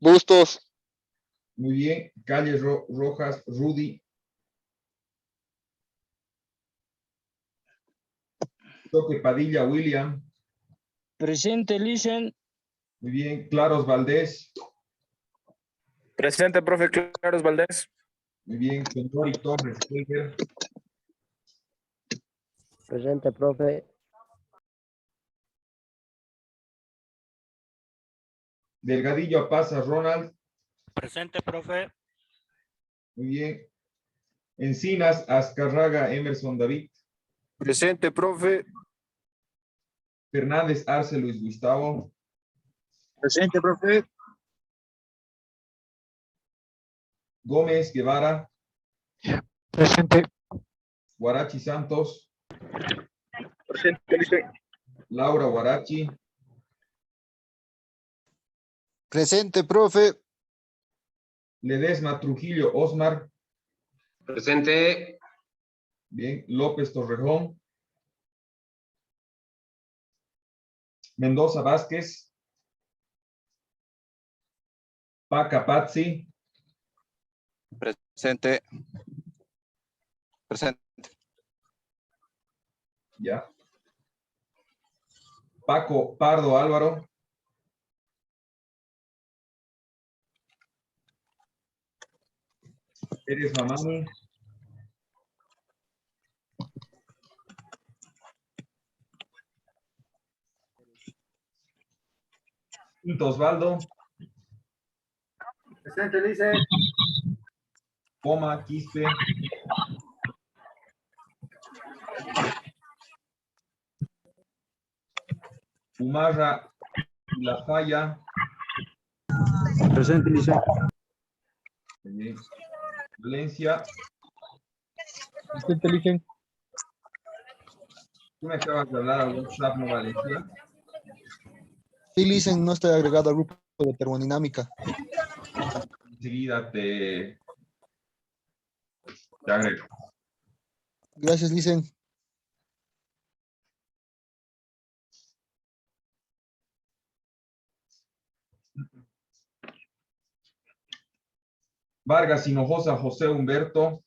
Bustos. Muy bien. Calle Rojas, Rudy. Toque Padilla, William. Presente, Listen. Muy bien. Claros Valdés. Presente, profe Claros Valdés. Muy bien. Condori Torres, Helger. Presente, profe. Delgadillo Apaza, Ronald. Presente, profe. Muy bien. Encinas, Azcarraga, Emerson David. Presente, profe. Fernández Arce, Luis Gustavo. Presente, profe. Gómez Guevara. Presente. Guarachi Santos. Presente, Listen. Laura Guarachi. Presente, profe. Ledesma Trujillo Osmar. Presente. Bien. López Torrejón. Mendoza Vázquez. Paca Pazzi. Presente. Presente. Ya. Paco Pardo Álvaro. Pérez Mamani. Quinto Osvaldo. Presente, dice. Poma Quispe. Umarra La Falla. Presente, dice. Bien. Valencia. Presente, dice. Tú me acabas de hablar al WhatsApp, ¿no, Valencia? Sí, Listen, no estoy agregado al grupo de termodinámica. Enseguida te agrego. Gracias, Listen. Vargas Hinojosa, José Humberto.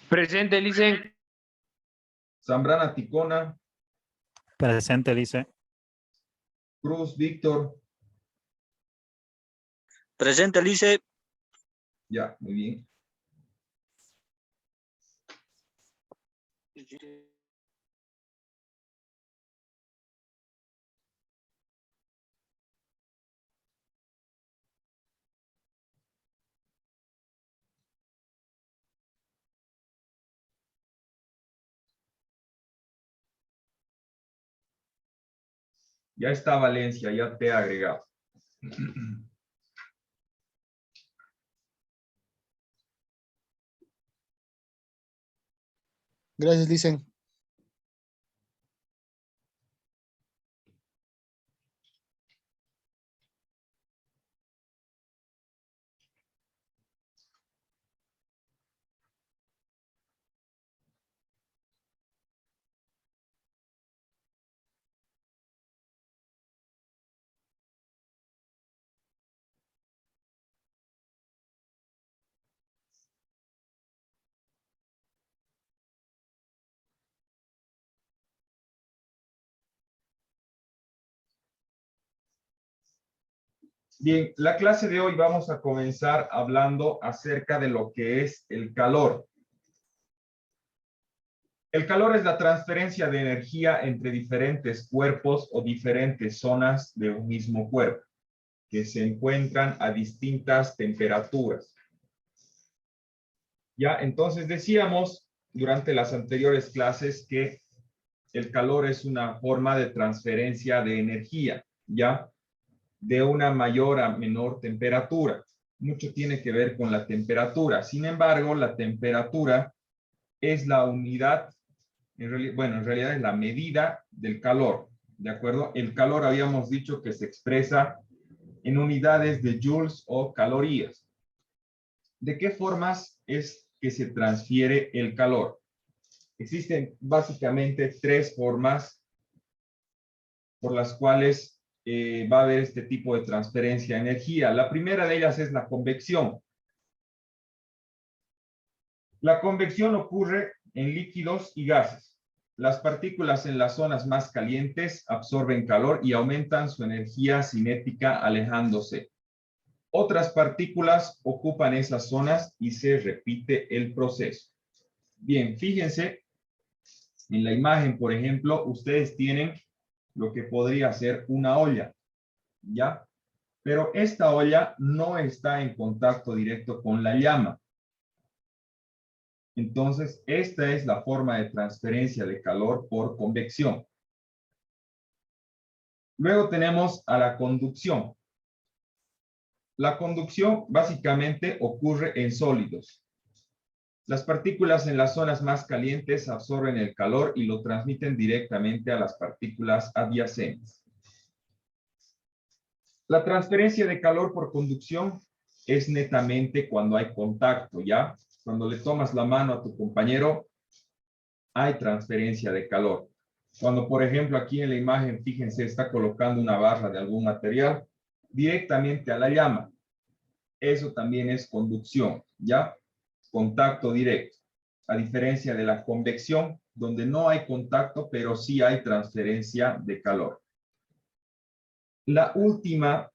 Presente, Listen. Zambrana Ticona. Presente, dice. Cruz Víctor. Presente, Listen. Ya, muy bien. Ya está Valencia, ya te he agregado. Gracias, Listen. Bien, la clase de hoy vamos a comenzar hablando acerca de lo que es el calor. El calor es la transferencia de energía entre diferentes cuerpos o diferentes zonas de un mismo cuerpo que se encuentran a distintas temperaturas. Ya, entonces decíamos durante las anteriores clases que el calor es una forma de transferencia de energía, ya, de una mayor a menor temperatura. Mucho tiene que ver con la temperatura. Sin embargo, la temperatura es la unidad, en realidad es la medida del calor, ¿de acuerdo? El calor habíamos dicho que se expresa en unidades de joules o calorías. ¿De qué formas es que se transfiere el calor? Existen básicamente tres formas por las cuales va a haber este tipo de transferencia de energía. La primera de ellas es la convección. La convección ocurre en líquidos y gases. Las partículas en las zonas más calientes absorben calor y aumentan su energía cinética alejándose. Otras partículas ocupan esas zonas y se repite el proceso. Bien, fíjense, en la imagen, por ejemplo, ustedes tienen lo que podría ser una olla, ¿ya? Pero esta olla no está en contacto directo con la llama. Entonces, esta es la forma de transferencia de calor por convección. Luego tenemos a la conducción. La conducción básicamente ocurre en sólidos. Las partículas en las zonas más calientes absorben el calor y lo transmiten directamente a las partículas adyacentes. La transferencia de calor por conducción es netamente cuando hay contacto, ¿ya? Cuando le tomas la mano a tu compañero, hay transferencia de calor. Cuando, por ejemplo, aquí en la imagen, fíjense, está colocando una barra de algún material directamente a la llama. Eso también es conducción, ¿ya? Contacto directo. A diferencia de la convección, donde no hay contacto, pero sí hay transferencia de calor. La última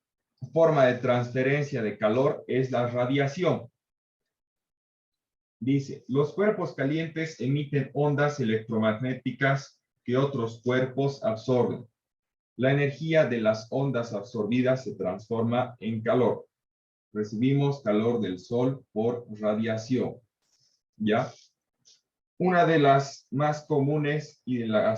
forma de transferencia de calor es la radiación. Dice, los cuerpos calientes emiten ondas electromagnéticas que otros cuerpos absorben. La energía de las ondas absorbidas se transforma en calor. Recibimos calor del sol por radiación. ¿Ya? Una de las más comunes y de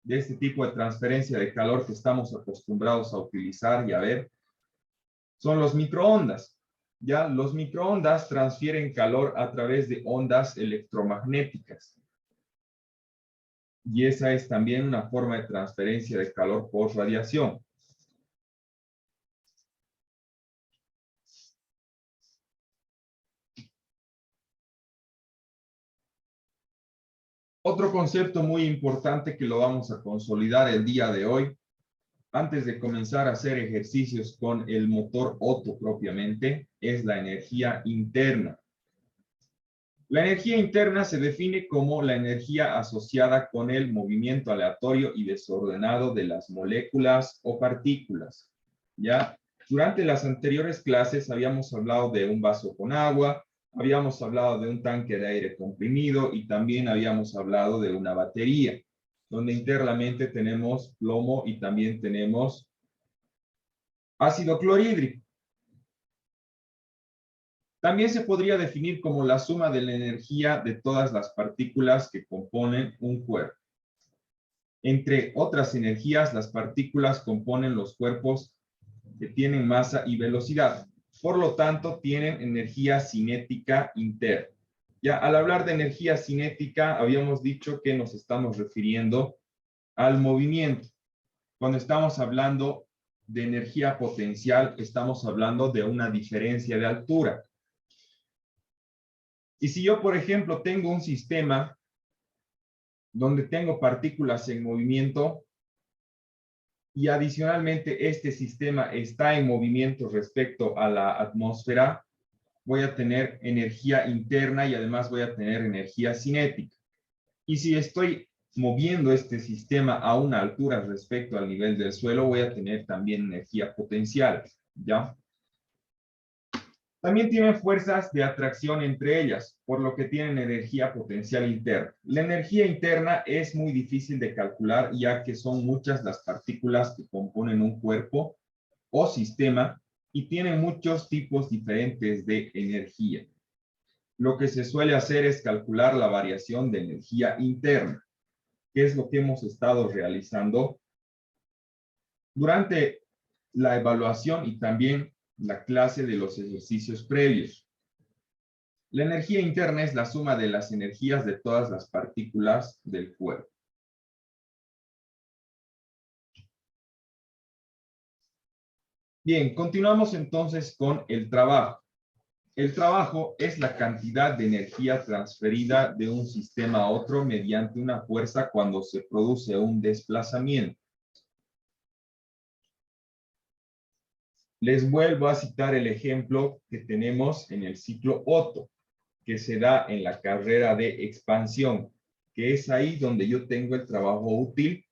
este tipo de transferencia de calor que estamos acostumbrados a utilizar y a ver son los microondas. Ya, los microondas transfieren calor a través de ondas electromagnéticas. Y esa es también una forma de transferencia de calor por radiación. Otro concepto muy importante que lo vamos a consolidar el día de hoy, antes de comenzar a hacer ejercicios con el motor Otto propiamente, es la energía interna. La energía interna se define como la energía asociada con el movimiento aleatorio y desordenado de las moléculas o partículas. ¿Ya? Durante las anteriores clases habíamos hablado de un vaso con agua, habíamos hablado de un tanque de aire comprimido y también habíamos hablado de una batería, donde internamente tenemos plomo y también tenemos ácido clorhídrico. También se podría definir como la suma de la energía de todas las partículas que componen un cuerpo. Entre otras energías, las partículas componen los cuerpos que tienen masa y velocidad. Por lo tanto, tienen energía cinética interna. Ya al hablar de energía cinética, habíamos dicho que nos estamos refiriendo al movimiento. Cuando estamos hablando de energía potencial, estamos hablando de una diferencia de altura. Y si yo, por ejemplo, tengo un sistema donde tengo partículas en movimiento y adicionalmente este sistema está en movimiento respecto a la atmósfera, voy a tener energía interna y además voy a tener energía cinética. Y si estoy moviendo este sistema a una altura respecto al nivel del suelo, voy a tener también energía potencial, ¿ya? También tienen fuerzas de atracción entre ellas, por lo que tienen energía potencial interna. La energía interna es muy difícil de calcular, ya que son muchas las partículas que componen un cuerpo o sistema y tienen muchos tipos diferentes de energía. Lo que se suele hacer es calcular la variación de energía interna, que es lo que hemos estado realizando durante la evaluación y también la clase de los ejercicios previos. La energía interna es la suma de las energías de todas las partículas del cuerpo. Bien, continuamos entonces con el trabajo. El trabajo es la cantidad de energía transferida de un sistema a otro mediante una fuerza cuando se produce un desplazamiento. Les vuelvo a citar el ejemplo que tenemos en el ciclo Otto, que se da en la carrera de expansión, que es ahí donde yo tengo el trabajo útil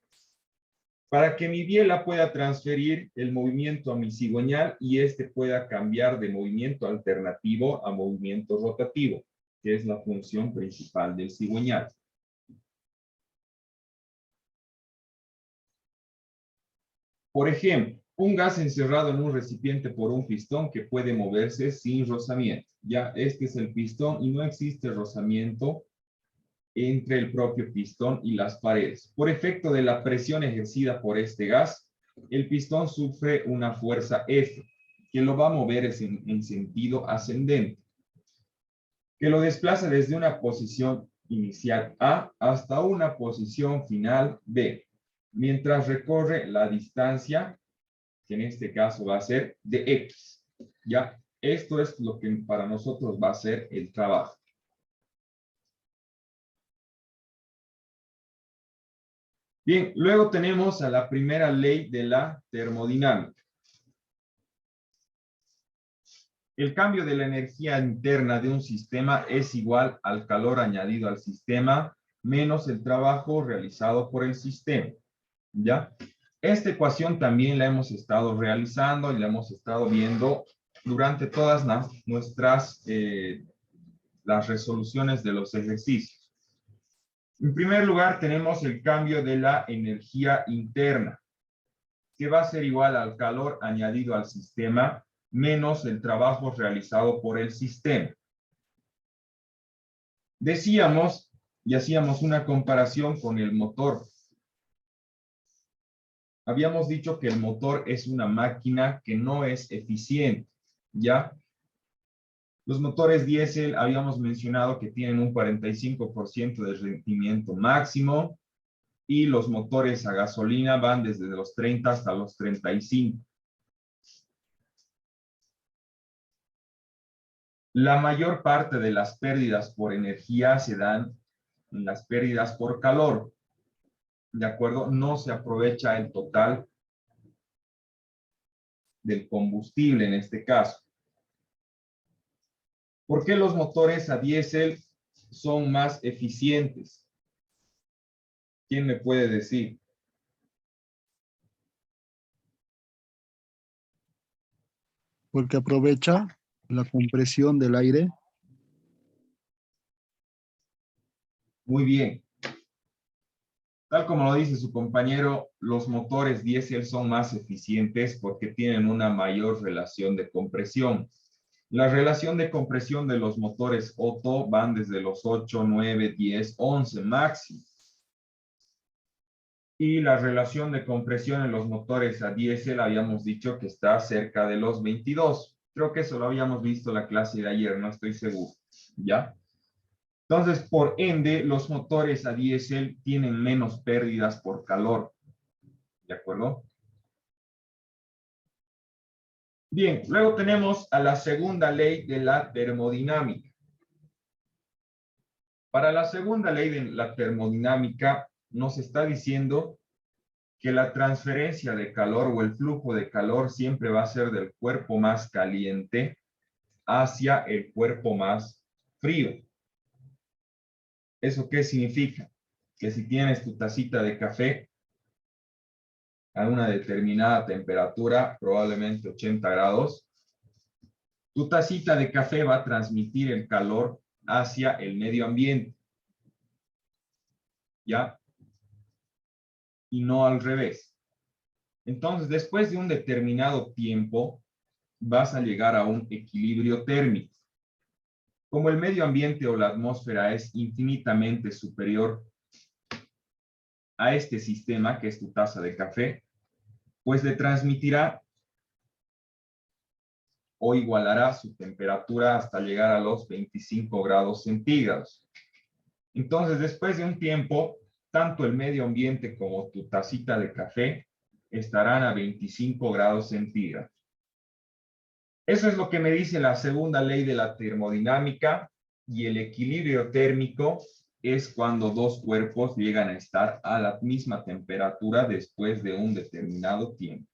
para que mi biela pueda transferir el movimiento a mi cigüeñal y este pueda cambiar de movimiento alternativo a movimiento rotativo, que es la función principal del cigüeñal. Por ejemplo, un gas encerrado en un recipiente por un pistón que puede moverse sin rozamiento. Ya, este es el pistón y no existe rozamiento entre el propio pistón y las paredes. Por efecto de la presión ejercida por este gas, el pistón sufre una fuerza F, que lo va a mover en sentido ascendente, que lo desplaza desde una posición inicial A hasta una posición final B, mientras recorre la distancia, que en este caso va a ser de X. ¿Ya? Esto es lo que para nosotros va a ser el trabajo. Bien, luego tenemos a la primera ley de la termodinámica. El cambio de la energía interna de un sistema es igual al calor añadido al sistema menos el trabajo realizado por el sistema. ¿Ya? Esta ecuación también la hemos estado realizando y la hemos estado viendo durante todas nuestras las resoluciones de los ejercicios. En primer lugar, tenemos el cambio de la energía interna, que va a ser igual al calor añadido al sistema menos el trabajo realizado por el sistema. Decíamos y hacíamos una comparación con el motor. Habíamos dicho que el motor es una máquina que no es eficiente, ¿ya? Los motores diésel habíamos mencionado que tienen un 45% de rendimiento máximo y los motores a gasolina van desde los 30 hasta los 35. La mayor parte de las pérdidas por energía se dan en las pérdidas por calor. ¿De acuerdo? No se aprovecha el total del combustible en este caso. ¿Por qué los motores a diésel son más eficientes? ¿Quién me puede decir? Porque aprovecha la compresión del aire. Muy bien. Tal como lo dice su compañero, los motores diésel son más eficientes porque tienen una mayor relación de compresión. La relación de compresión de los motores Otto van desde los 8, 9, 10, 11 máximo. Y la relación de compresión en los motores a diésel habíamos dicho que está cerca de los 22. Creo que eso lo habíamos visto en la clase de ayer, no estoy seguro. ¿Ya? Entonces, por ende, los motores a diésel tienen menos pérdidas por calor. ¿De acuerdo? Bien, luego tenemos a la segunda ley de la termodinámica. Para la segunda ley de la termodinámica nos está diciendo que la transferencia de calor o el flujo de calor siempre va a ser del cuerpo más caliente hacia el cuerpo más frío. ¿Eso qué significa? Que si tienes tu tacita de café a una determinada temperatura, probablemente 80 grados, tu tacita de café va a transmitir el calor hacia el medio ambiente. ¿Ya? Y no al revés. Entonces, después de un determinado tiempo, vas a llegar a un equilibrio térmico. Como el medio ambiente o la atmósfera es infinitamente superior a este sistema, que es tu taza de café, pues le transmitirá o igualará su temperatura hasta llegar a los 25 grados centígrados. Entonces, después de un tiempo, tanto el medio ambiente como tu tacita de café estarán a 25 grados centígrados. Eso es lo que me dice la segunda ley de la termodinámica, y el equilibrio térmico es cuando dos cuerpos llegan a estar a la misma temperatura después de un determinado tiempo.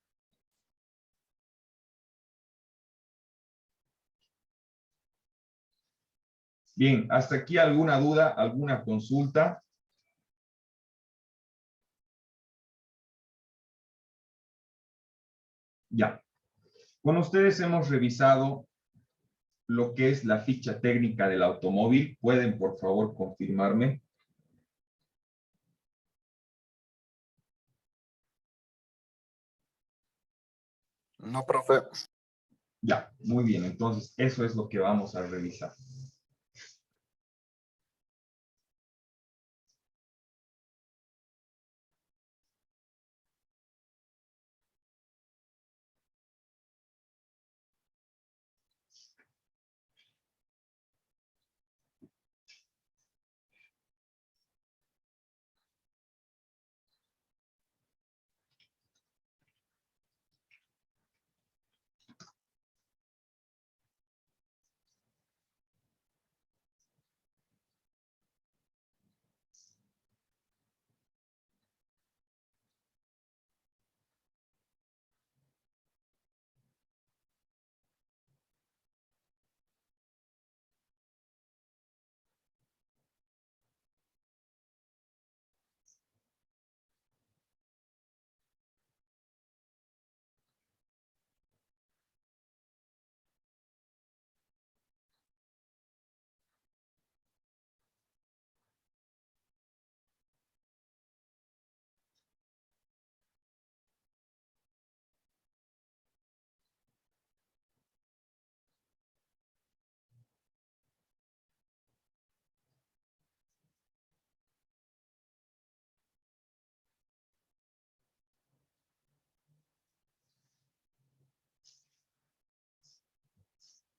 Bien, hasta aquí alguna duda, alguna consulta. Ya. Con ustedes hemos revisado lo que es la ficha técnica del automóvil. ¿Pueden, por favor, confirmarme? No, profe. Ya, muy bien. Entonces, eso es lo que vamos a revisar.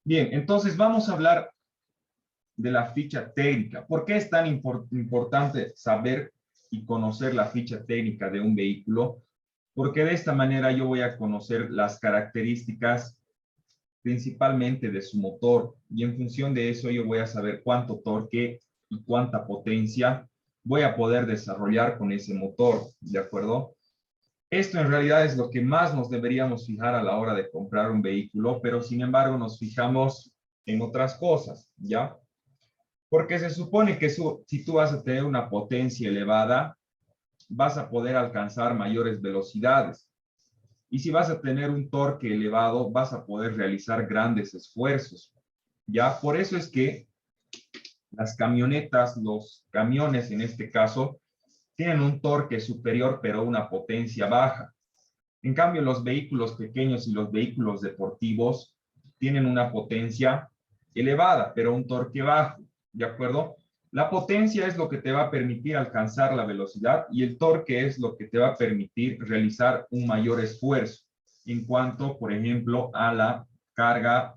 Bien, entonces vamos a hablar de la ficha técnica. ¿Por qué es tan importante saber y conocer la ficha técnica de un vehículo? Porque de esta manera yo voy a conocer las características principalmente de su motor, y en función de eso yo voy a saber cuánto torque y cuánta potencia voy a poder desarrollar con ese motor, ¿de acuerdo? Esto en realidad es lo que más nos deberíamos fijar a la hora de comprar un vehículo, pero sin embargo nos fijamos en otras cosas, ¿ya? Porque se supone que si tú vas a tener una potencia elevada, vas a poder alcanzar mayores velocidades. Y si vas a tener un torque elevado, vas a poder realizar grandes esfuerzos. ¿Ya? Por eso es que las camionetas, los camiones en este caso, tienen un torque superior, pero una potencia baja. En cambio, los vehículos pequeños y los vehículos deportivos tienen una potencia elevada, pero un torque bajo. ¿De acuerdo? La potencia es lo que te va a permitir alcanzar la velocidad y el torque es lo que te va a permitir realizar un mayor esfuerzo en cuanto, por ejemplo, a la carga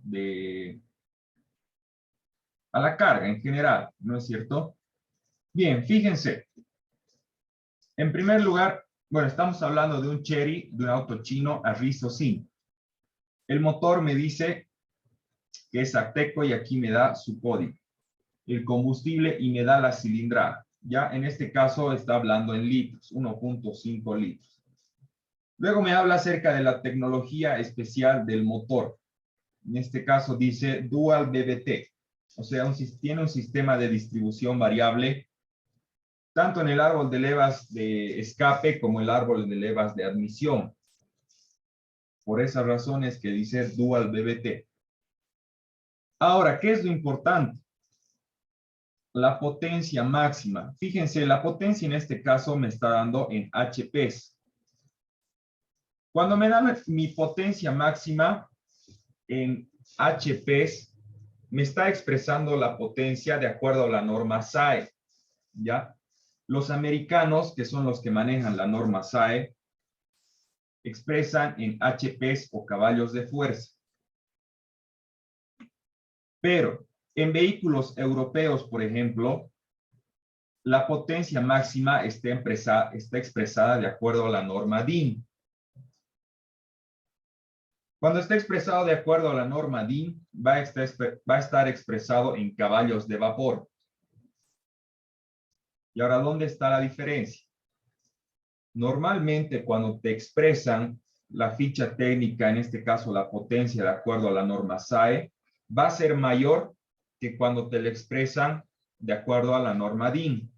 en general, ¿no es cierto? Bien, fíjense. En primer lugar, bueno, estamos hablando de un Chery, de un auto chino Arriso 5. El motor me dice que es Acteco y aquí me da su código. El combustible y me da la cilindrada. Ya en este caso está hablando en litros, 1.5 litros. Luego me habla acerca de la tecnología especial del motor. En este caso dice Dual BBT, o sea, tiene un sistema de distribución variable, tanto en el árbol de levas de escape como el árbol de levas de admisión. Por esas razones que dice Dual BBT. Ahora, ¿qué es lo importante? La potencia máxima. Fíjense, la potencia en este caso me está dando en HPs. Cuando me dan mi potencia máxima en HPs, me está expresando la potencia de acuerdo a la norma SAE. ¿Ya? Los americanos, que son los que manejan la norma SAE, expresan en HPs o caballos de fuerza. Pero en vehículos europeos, por ejemplo, la potencia máxima está expresada de acuerdo a la norma DIN. Cuando está expresado de acuerdo a la norma DIN, va a estar expresado en caballos de vapor. Y ahora, ¿dónde está la diferencia? Normalmente, cuando te expresan la ficha técnica, en este caso la potencia de acuerdo a la norma SAE, va a ser mayor que cuando te lo expresan de acuerdo a la norma DIN.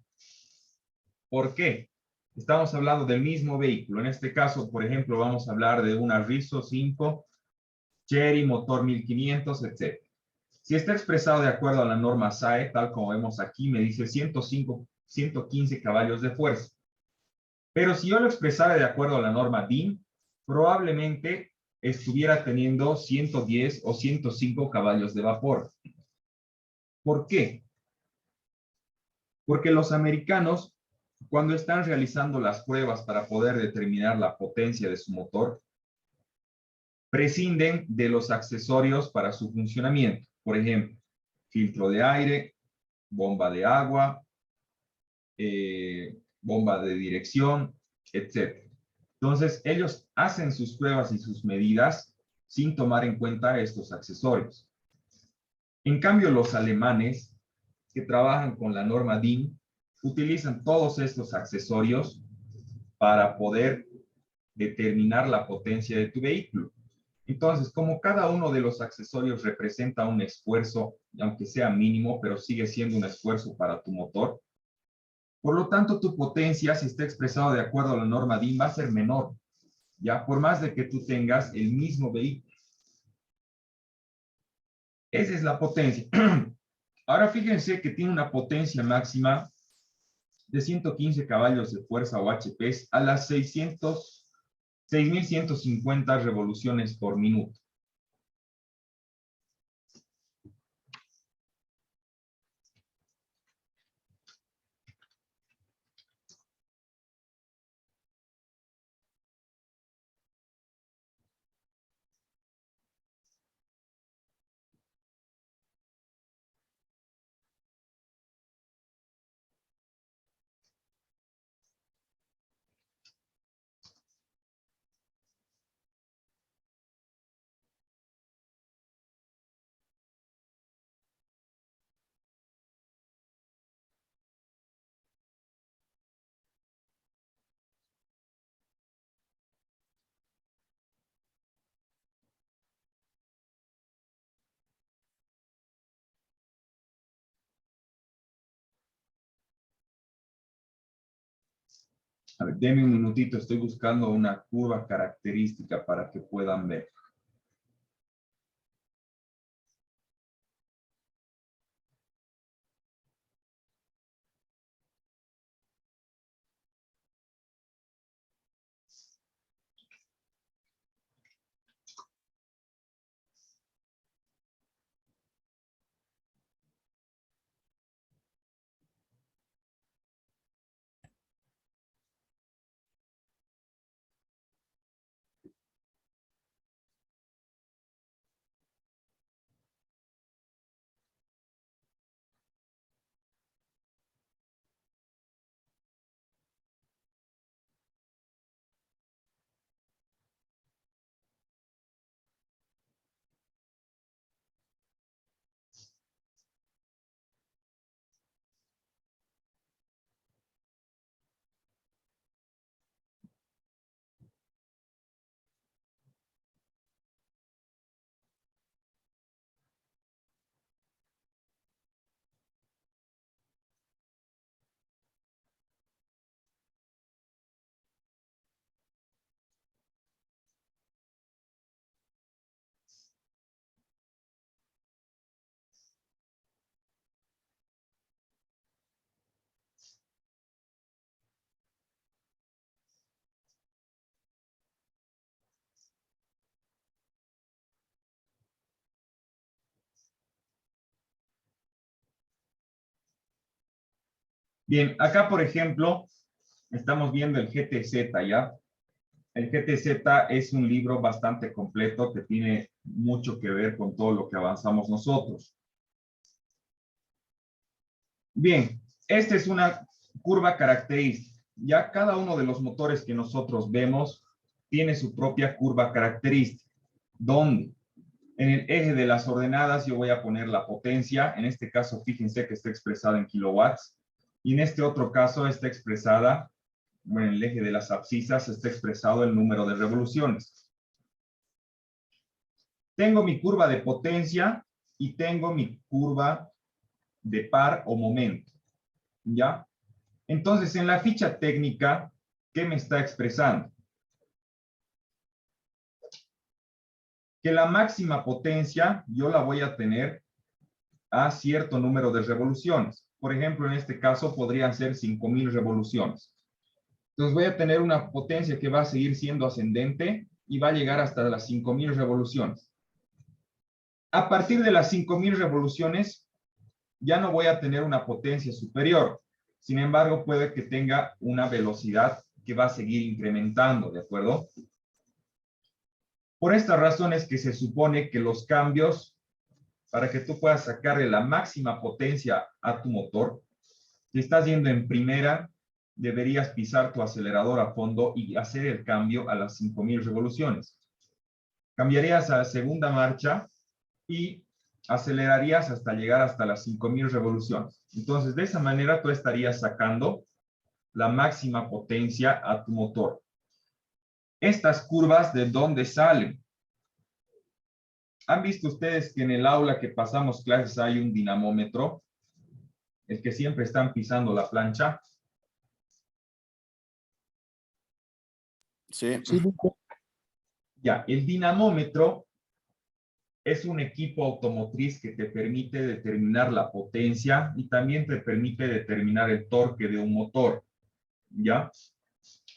¿Por qué? Estamos hablando del mismo vehículo. En este caso, por ejemplo, vamos a hablar de una Rizzo 5, Chery, motor 1500, etc. Si está expresado de acuerdo a la norma SAE, tal como vemos aquí, me dice 115 caballos de fuerza. Pero si yo lo expresara de acuerdo a la norma DIN, probablemente estuviera teniendo 110 o 105 caballos de vapor. ¿Por qué? Porque los americanos, cuando están realizando las pruebas para poder determinar la potencia de su motor, prescinden de los accesorios para su funcionamiento. Por ejemplo, filtro de aire, bomba de agua, bomba de dirección, etc. Entonces, ellos hacen sus pruebas y sus medidas sin tomar en cuenta estos accesorios. En cambio, los alemanes, que trabajan con la norma DIN, utilizan todos estos accesorios para poder determinar la potencia de tu vehículo. Entonces, como cada uno de los accesorios representa un esfuerzo, aunque sea mínimo, pero sigue siendo un esfuerzo para tu motor, por lo tanto, tu potencia, si está expresado de acuerdo a la norma DIN, va a ser menor, ya por más de que tú tengas el mismo vehículo. Esa es la potencia. Ahora fíjense que tiene una potencia máxima de 115 caballos de fuerza o HPs a las 6.150 revoluciones por minuto. A ver, denme un minutito, estoy buscando una curva característica para que puedan ver. Bien, acá por ejemplo, estamos viendo el GTZ, ¿ya? El GTZ es un libro bastante completo que tiene mucho que ver con todo lo que avanzamos nosotros. Bien, esta es una curva característica. Ya cada uno de los motores que nosotros vemos tiene su propia curva característica. ¿Dónde? En el eje de las ordenadas yo voy a poner la potencia. En este caso, fíjense que está expresada en kilowatts. Y en este otro caso está expresada, bueno, en el eje de las abscisas está expresado el número de revoluciones. Tengo mi curva de potencia y tengo mi curva de par o momento, ¿ya? Entonces, en la ficha técnica, ¿qué me está expresando? Que la máxima potencia yo la voy a tener a cierto número de revoluciones. Por ejemplo, en este caso podrían ser 5.000 revoluciones. Entonces voy a tener una potencia que va a seguir siendo ascendente y va a llegar hasta las 5.000 revoluciones. A partir de las 5.000 revoluciones, ya no voy a tener una potencia superior. Sin embargo, puede que tenga una velocidad que va a seguir incrementando, ¿de acuerdo? Por estas razones que se supone que los cambios, para que tú puedas sacarle la máxima potencia a tu motor, si estás yendo en primera, deberías pisar tu acelerador a fondo y hacer el cambio a las 5.000 revoluciones. Cambiarías a la segunda marcha y acelerarías hasta llegar hasta las 5.000 revoluciones. Entonces, de esa manera tú estarías sacando la máxima potencia a tu motor. Estas curvas, ¿de dónde salen? ¿Han visto ustedes que en el aula que pasamos clases hay un dinamómetro? El que siempre están pisando la plancha. Sí. Sí, dice. Ya, el dinamómetro es un equipo automotriz que te permite determinar la potencia y también te permite determinar el torque de un motor, ¿ya?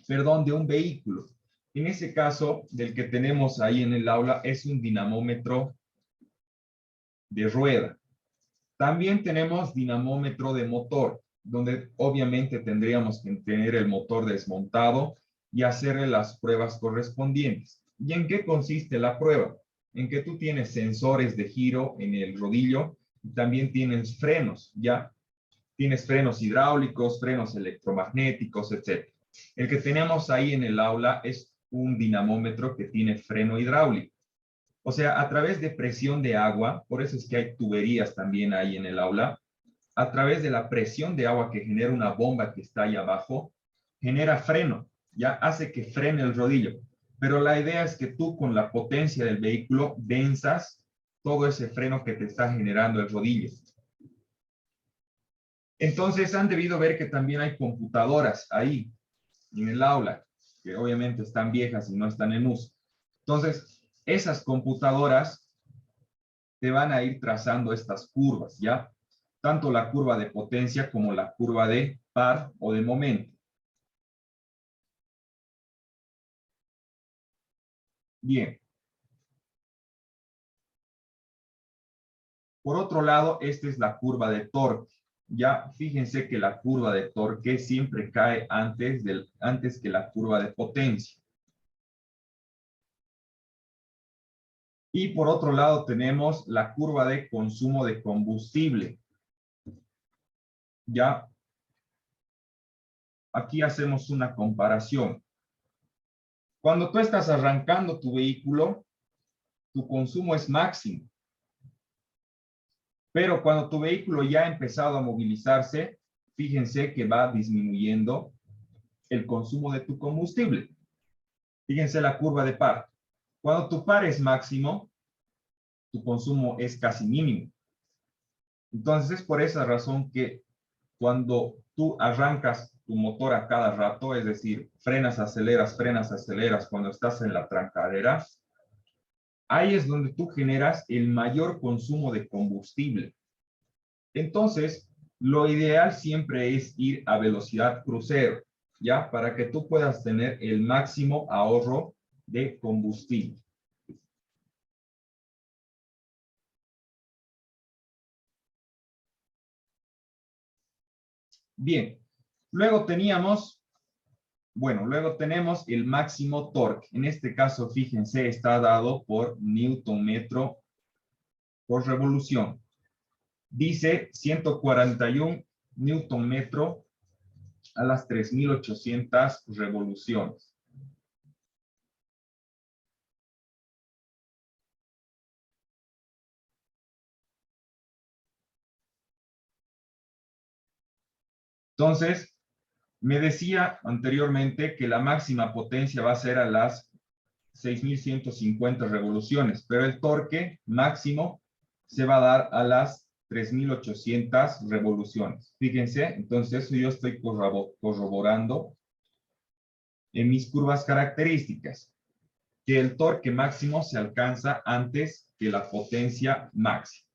Perdón, de un vehículo. En ese caso, del que tenemos ahí en el aula, es un dinamómetro de rueda. También tenemos dinamómetro de motor, donde obviamente tendríamos que tener el motor desmontado y hacerle las pruebas correspondientes. ¿Y en qué consiste la prueba? En que tú tienes sensores de giro en el rodillo y también tienes frenos, ¿ya? Tienes frenos hidráulicos, frenos electromagnéticos, etc. El que tenemos ahí en el aula es un dinamómetro que tiene freno hidráulico. O sea, a través de presión de agua, por eso es que hay tuberías también ahí en el aula, a través de la presión de agua que genera una bomba que está ahí abajo, genera freno, ya hace que frene el rodillo. Pero la idea es que tú con la potencia del vehículo venzas todo ese freno que te está generando el rodillo. Entonces han debido ver que también hay computadoras ahí en el aula, que obviamente están viejas y no están en uso. Entonces, esas computadoras te van a ir trazando estas curvas, ¿ya? Tanto la curva de potencia como la curva de par o de momento. Bien. Por otro lado, esta es la curva de torque. Ya fíjense que la curva de torque siempre cae antes que la curva de potencia. Y por otro lado tenemos la curva de consumo de combustible. Ya aquí hacemos una comparación. Cuando tú estás arrancando tu vehículo, tu consumo es máximo. Pero cuando tu vehículo ya ha empezado a movilizarse, fíjense que va disminuyendo el consumo de tu combustible. Fíjense la curva de par. Cuando tu par es máximo, tu consumo es casi mínimo. Entonces, es por esa razón que cuando tú arrancas tu motor a cada rato, es decir, frenas, aceleras, cuando estás en la trancadera, ahí es donde tú generas el mayor consumo de combustible. Entonces, lo ideal siempre es ir a velocidad crucero, ¿ya? Para que tú puedas tener el máximo ahorro de combustible. Bien, luego tenemos el máximo torque. En este caso, fíjense, está dado por Newton metro por revolución. Dice 141 Newton metro a las 3.800 revoluciones. Entonces, me decía anteriormente que la máxima potencia va a ser a las 6.150 revoluciones, pero el torque máximo se va a dar a las 3.800 revoluciones. Fíjense, entonces eso yo estoy corroborando en mis curvas características, que el torque máximo se alcanza antes que la potencia máxima.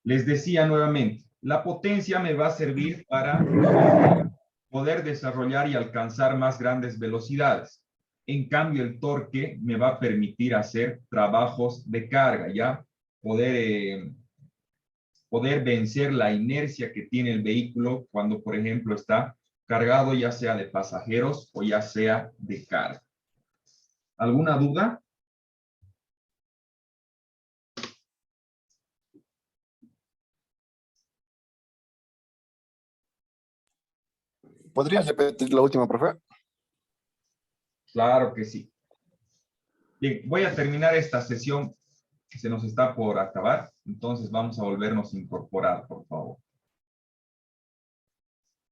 Les decía nuevamente, la potencia me va a servir para poder desarrollar y alcanzar más grandes velocidades. En cambio, el torque me va a permitir hacer trabajos de carga, ¿ya? Poder vencer la inercia que tiene el vehículo cuando, por ejemplo, está cargado ya sea de pasajeros o ya sea de carga. ¿Alguna duda? ¿Podrías repetir la última, profe? Claro que sí. Bien, voy a terminar esta sesión que se nos está por acabar, entonces vamos a volvernos a incorporar, por